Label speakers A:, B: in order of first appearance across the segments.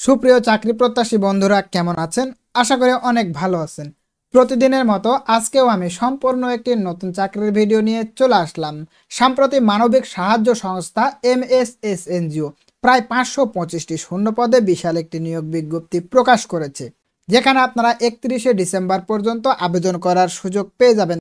A: সুপ্রিয় চাকরি প্রত্যাশী বন্ধুরা কেমন আছেন? আশা করি অনেক ভালো আছেন। প্রতিদিনের মতো আজকেও আমি সম্পূর্ণ একটি নতুন চাকরির ভিডিও নিয়ে চলে আসলাম। সম্প্রতি মানবিক সাহায্য সংস্থা MSS এনজিও প্রায় 525টি শূন্য পদে বিশাল একটি নিয়োগ বিজ্ঞপ্তি প্রকাশ করেছে, যেখানে আপনারা 31শে ডিসেম্বর পর্যন্ত আবেদন করার সুযোগ পেয়ে যাবেন।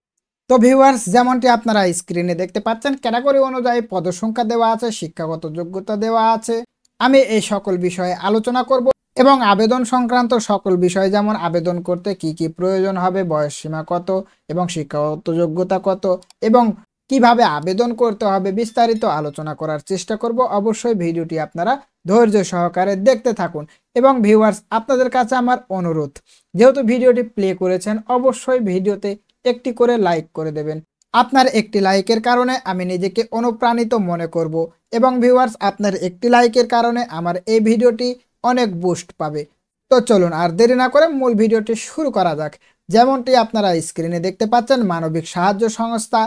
A: তো ভিউয়ার্স, যেমনটি আপনারা স্ক্রিনে দেখতে পাচ্ছেন, ক্যাটাগরি অনুযায়ী পদসংখ্যা দেওয়া আছে, শিক্ষাগত যোগ্যতা দেওয়া আছে। আমি এই সকল বিষয়ে আলোচনা করব এবং আবেদন সংক্রান্ত সকল বিষয়, যেমন আবেদন করতে কি কি প্রয়োজন হবে, বয়স সীমা কত এবং শিক্ষাগত যোগ্যতা কত এবং কিভাবে আবেদন করতে হবে, বিস্তারিত আলোচনা করার চেষ্টা করব। অবশ্যই ভিডিওটি আপনারা ধৈর্য সহকারে দেখতে থাকুন। এবং ভিউয়ার্স, আপনাদের কাছে আমার অনুরোধ, যেহেতু ভিডিওটি প্লে করেছেন, অবশ্যই ভিডিওতে একটি করে লাইক করে দেবেন। আপনার একটি লাইকের কারণে আমি নিজেকে অনুপ্রাণিত মনে করব এবং ভিউয়ার্স, আপনার একটি লাইকের কারণে আমার এই ভিডিওটি অনেক বুস্ট পাবে। তো চলুন আর দেরি না করে মূল ভিডিওটি শুরু করা যাক। যেমনটি আপনারা স্ক্রিনে দেখতে পাচ্ছেন, মানবিক সাহায্য সংস্থা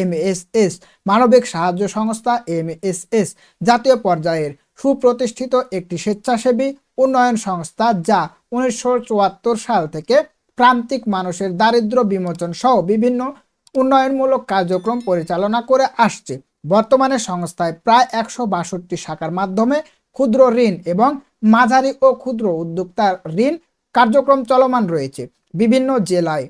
A: MSS, মানবিক সাহায্য সংস্থা MSS জাতীয় পর্যায়ের সুপ্রতিষ্ঠিত একটি স্বেচ্ছাসেবী উন্নয়ন সংস্থা, যা 1974 সাল থেকে প্রান্তিক মানুষের দারিদ্র্য বিমোচন সহ বিভিন্ন উন্নয়নমূলক কার্যক্রম পরিচালনা করে আসছে। বর্তমানে সংস্থায় প্রায় 162টি শাখার মাধ্যমে ক্ষুদ্র ঋণ এবং মাঝারি ও ক্ষুদ্র উদ্যোক্তার ঋণ কার্যক্রম চলমান রয়েছে। বিভিন্ন জেলায়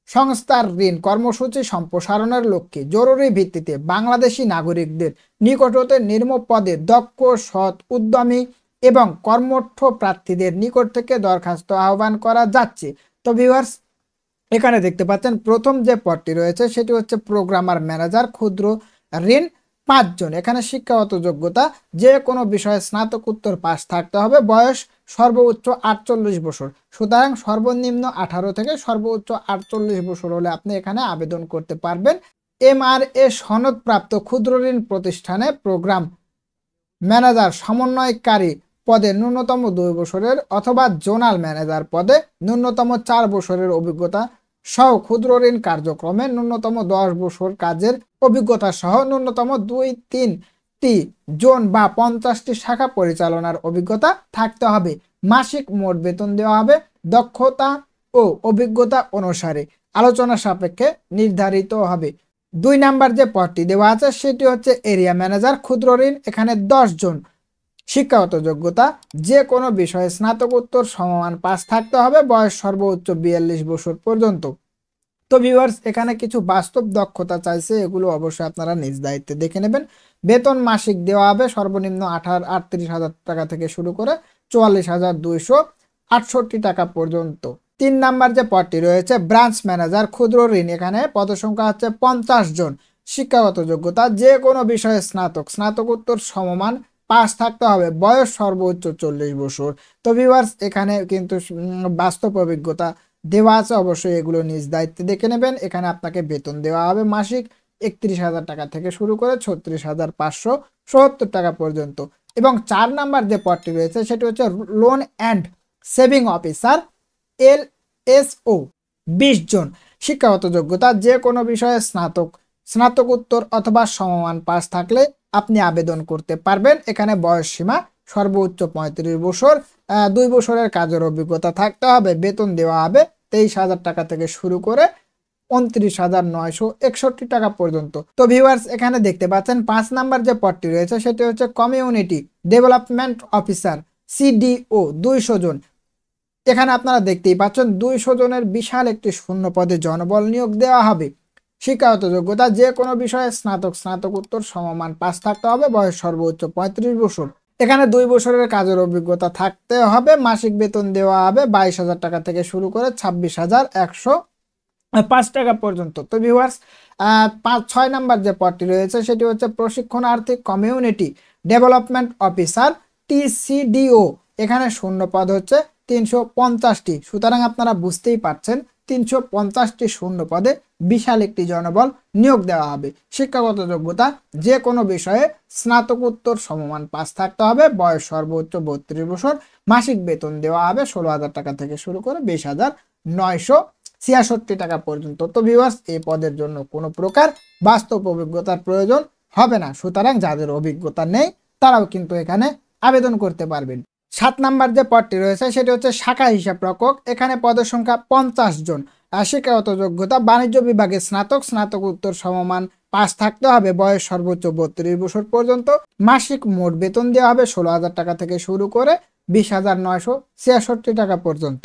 A: সংস্থার ঋণ কর্মসূচি সম্প্রসারণের লক্ষ্যে জরুরি ভিত্তিতে বাংলাদেশি নাগরিকদের নিকট হতে নিম্ন পদে দক্ষ, সৎ, উদ্যমী এবং কর্মঠ প্রার্থীদের নিকট থেকে দরখাস্ত আহ্বান করা যাচ্ছে। তো ভিউয়ার্স, এখানে দেখতে পাচ্ছেন প্রথম যে পদটি রয়েছে সেটি হচ্ছে প্রোগ্রামার ম্যানেজার, ক্ষুদ্র ঋণ 5 জন। এখানে শিক্ষাগত যোগ্যতা যে কোনো বিষয়ে স্নাতকোত্তর পাস থাকতে হবে, বয়স সর্বোচ্চ 48 বছর। সুতরাং সর্বনিম্ন 18 থেকে সর্বোচ্চ 48 বছর হলে আপনি এখানে আবেদন করতে পারবেন। MRA সনদপ্রাপ্ত ক্ষুদ্র ঋণ প্রতিষ্ঠানে প্রোগ্রাম ম্যানেজার সমন্বয়কারী পদে ন্যূনতম 2 বছরের অথবা জোনাল ম্যানেজার পদে ন্যূনতম 4 বছরের অভিজ্ঞতা সহ ক্ষুদ্র ঋণ কার্যক্রমে ন্যূনতম 10 বছর কাজের অভিজ্ঞতা সহ ন্যূনতম 2-3টি জোন বা 50টি শাখা পরিচালনার অভিজ্ঞতা থাকতে হবে। মাসিক মোট বেতন দেওয়া হবে দক্ষতা ও অভিজ্ঞতা অনুসারে আলোচনা সাপেক্ষে নির্ধারিত হবে। 2 নাম্বার যে পদটি দেওয়া আছে সেটি হচ্ছে এরিয়া ম্যানেজার, ক্ষুদ্র ঋণ। এখানে 10 জন। শিক্ষাগত যোগ্যতা যে কোনো বিষয়ে স্নাতকোত্তর সমমান পাস থাকতে হবে, বয়স সর্বোচ্চ 42 বছর পর্যন্ত। তো ভিউয়ার্স, এখানে কিছু বাস্তব দক্ষতা চাইছে, এগুলো অবশ্যই আপনারা নিজ দায়িত্বে দেখে নেবেন। বেতন মাসিক দেওয়া হবে সর্বনিম্ন 38,000 টাকা থেকে শুরু করে 44,268 টাকা পর্যন্ত। 3 নাম্বার যে পদটি রয়েছে ব্রাঞ্চ ম্যানেজার, ক্ষুদ্র ঋণ। এখানে পদসংখ্যা হচ্ছে 50 জন। শিক্ষাগত যোগ্যতা যে কোনো বিষয়ে স্নাতকোত্তর সমমান পাস থাকতে হবে, বয়স সর্বোচ্চ 40 বছর। তো ভিউয়ার্স, এখানে কিন্তু বাস্তব অভিজ্ঞতা দেওয়া আছে, অবশ্যই এগুলো নিজ দায়িত্বে দেখে নেবেন। এখানে আপনাকে বেতন দেওয়া হবে মাসিক 31,000 টাকা থেকে শুরু করে 36,570 টাকা পর্যন্ত। এবং 4 নাম্বার যে পদটি রয়েছে সেটি হচ্ছে loan and saving officer, LSO, 20 জন। শিক্ষাগত যোগ্যতা যে কোনো বিষয়ে স্নাতকোত্তর অথবা সমমান পাস থাকলে আপনি আবেদন করতে পারবেন। এখানে বয়স সীমা সর্বোচ্চ 35 বছর, 2 বছরের কাজের অভিজ্ঞতা থাকতে হবে। বেতন দেওয়া হবে 23,000 টাকা থেকে শুরু করে 29,961 টাকা পর্যন্ত। তো ভিউয়ার্স, এখানে দেখতে পাচ্ছেন 5 নাম্বার যে পদটি রয়েছে সেটি হচ্ছে কমিউনিটি ডেভেলপমেন্ট অফিসার, CDO, 200 জন। এখানে আপনারা দেখতেই পাচ্ছেন 200 জনের বিশাল একটি শূন্য পদে জনবল নিয়োগ দেওয়া হবে। শিক্ষাগত যোগ্যতা যে কোনো বিষয়ে স্নাতকোত্তর সমমান পাস থাকতে হবে, বয়স সর্বোচ্চ 35 বছর। এখানে 2 বছরের কাজের অভিজ্ঞতা থাকতে হবে। মাসিক বেতন দেওয়া হবে 22,000 টাকা থেকে শুরু করে 26,105 টাকা পর্যন্ত। তো ভিউয়ার্স, 6 নাম্বার যে পদটি রয়েছে সেটি হচ্ছে প্রশিক্ষণার্থী কমিউনিটি ডেভেলপমেন্ট অফিসার, TCDO। এখানে শূন্য পদ হচ্ছে 350টি। সুতরাং আপনারা বুঝতেই পারছেন 350টি শূন্য পদে বিশাল একটি জনবল নিয়োগ দেওয়া হবে। শিক্ষাগত যোগ্যতা যে কোনো বিষয়ে স্নাতকোত্তর সমমান পাস থাকতে হবে, বয়স সর্বোচ্চ 32 বছর। মাসিক বেতন দেওয়া হবে 16,000 টাকা থেকে শুরু করে 20,966 টাকা পর্যন্ত। তো ভিউয়ার্স, এই পদের জন্য কোনো প্রকার বাস্তব অভিজ্ঞতার প্রয়োজন হবে না। সুতরাং যাদের অভিজ্ঞতা নেই তারাও কিন্তু এখানে আবেদন করতে পারবেন। 7 নাম্বার যে পদটি রয়েছে সেটি হচ্ছে শাখা হিসাব রক্ষক। এখানে পদের সংখ্যা 50 জন। শিক্ষাগত যোগ্যতা বাণিজ্য বিভাগে স্নাতক, স্নাতকোত্তর সমমান পাস থাকতে হবে, বয়স সর্বোচ্চ 32 বছর পর্যন্ত। মাসিক মোট বেতন দেওয়া হবে 16,000 টাকা থেকে শুরু করে 20,966 টাকা পর্যন্ত।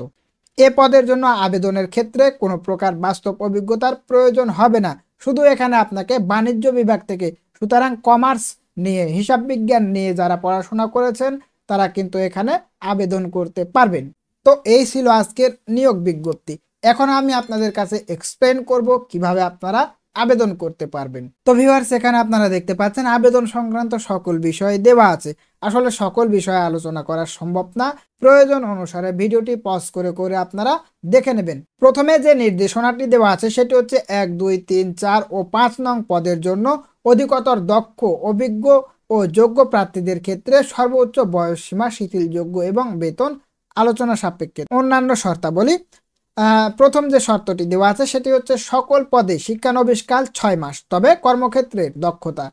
A: এ পদের জন্য আবেদনের ক্ষেত্রে কোনো প্রকার বাস্তব অভিজ্ঞতার প্রয়োজন হবে না, শুধু এখানে আপনাকে বাণিজ্য বিভাগ থেকে, সুতরাং কমার্স নিয়ে, হিসাব বিজ্ঞান নিয়ে যারা পড়াশোনা করেছেন তারা কিন্তু এখানে আবেদন করতে পারবেন। তো এই ছিল আজকের নিয়োগ বিজ্ঞপ্তি। এখন আমি আপনাদের কাছে এক্সপ্লেন করব কিভাবে আপনারা আবেদন করতে পারবেন। তো ভিউয়ার্স, এখানে আপনারা দেখতে পাচ্ছেন আবেদন সংক্রান্ত সকল বিষয় দেওয়া আছে। আসলে সকল বিষয়ে আলোচনা করা সম্ভব না, প্রয়োজন অনুসারে ভিডিওটি পজ করে করে আপনারা দেখে নেবেন। প্রথমে যে নির্দেশনাটি দেওয়া আছে সেটি হচ্ছে 1, 2, 3, 4 ও 5 নং পদের জন্য অধিকতর দক্ষ, অভিজ্ঞ ও যোগ্য প্রার্থীদের ক্ষেত্রে সর্বোচ্চ বয়স সীমা শিথিলযোগ্য এবং বেতন আলোচনা সাপেক্ষে। অন্যান্য শর্তাবলী, প্রথম যে শর্তটি দেওয়া আছে সেটি হচ্ছে সকল পদে শিক্ষানবিশকাল 6 মাস, তবে কর্মক্ষেত্রের দক্ষতা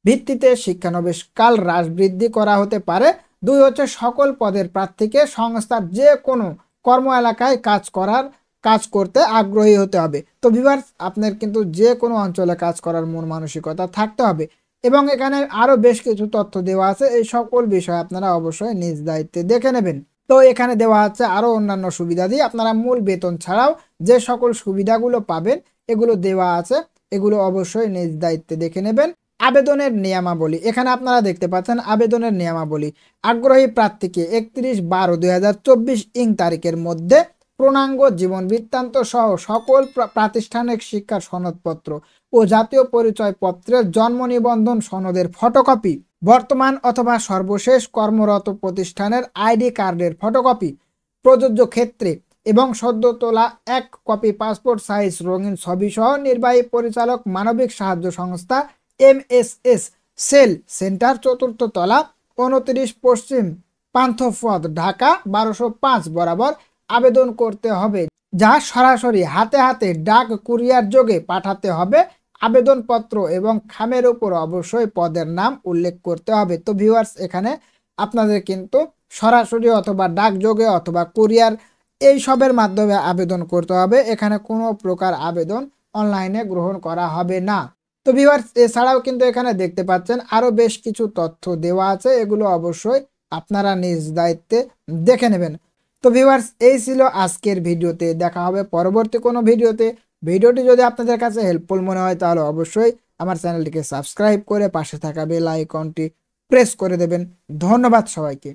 A: ভিত্তিতে শিক্ষানবিশকাল হ্রাস বৃদ্ধি করা হতে পারে। 2 হচ্ছে সকল পদের প্রার্থীকে সংস্থার যে কোনো কর্ম এলাকায় কাজ করতে আগ্রহী হতে হবে। তো ভিউয়ার্স, আপনার কিন্তু যে কোনো অঞ্চলে কাজ করার মন মানসিকতা থাকতে হবে। এবং এখানে আরো বেশ কিছু তথ্য দেওয়া আছে, এই সকল বিষয় আপনারা অবশ্যই নিজ দায়িত্বে দেখে নেবেন। তো এখানে দেওয়া আছে আরো অন্যান্য সুবিধাদি, আপনারা মূল বেতন ছাড়াও যে সকল সুবিধাগুলো পাবেন এগুলো দেওয়া আছে, এগুলো অবশ্যই নিজ দায়িত্বে দেখে নেবেন। আবেদনের নিয়মাবলী, এখানে আপনারা দেখতে পাচ্ছেন আবেদনের নিয়মাবলী। আগ্রহী প্রার্থীকে 31/12/2024 ইং তারিখের মধ্যে পূর্ণাঙ্গ জীবন বৃত্তান্ত সহ সকল প্রাতিষ্ঠানিক শিক্ষার সনদপত্র ও জাতীয় পরিচয় পত্রের জন্ম নিবন্ধন সনদের ফটোকপি, বর্তমান অথবা সর্বশেষ কর্মরত প্রতিষ্ঠানের আইডি কার্ডের ফটোকপি প্রযোজ্য ক্ষেত্রে এবং সদ্য তোলা 1 কপি পাসপোর্ট সাইজ রঙিন ছবি সহ নির্বাহী পরিচালক মানবিক সাহায্য সংস্থা MSS সেল সেন্টার 4th তলা 29 পশ্চিম পান্থপথ ঢাকা 1205 বরাবর আবেদন করতে হবে, যা সরাসরি হাতে হাতে ডাক কুরিয়ার যোগে পাঠাতে হবে। আবেদনপত্র এবং খামের উপর অবশ্যই পদের নাম উল্লেখ করতে হবে। তো ভিউয়ার্স, এখানে আপনাদের কিন্তু সরাসরি অথবা ডাক যোগে অথবা কুরিয়ার এই সবের মাধ্যমে আবেদন করতে হবে। এখানে কোনো প্রকার আবেদন অনলাইনে গ্রহণ করা হবে না। তো ভিউয়ার্স, এছাড়াও কিন্তু এখানে দেখতে পাচ্ছেন আরো বেশ কিছু তথ্য দেওয়া আছে, এগুলো অবশ্যই আপনারা নিজ দায়িত্বে দেখে নেবেন। তো ভিউয়ার্স, এই ছিল আজকের ভিডিওতে, দেখা হবে পরবর্তী কোনো ভিডিওতে। ভিডিওটি যদি আপনাদের কাছে হেল্পফুল মনে হয় তাহলে অবশ্যই আমার চ্যানেলটিকে সাবস্ক্রাইব করে পাশে থাকা বেল আইকনটি প্রেস করে দেবেন। ধন্যবাদ সবাইকে।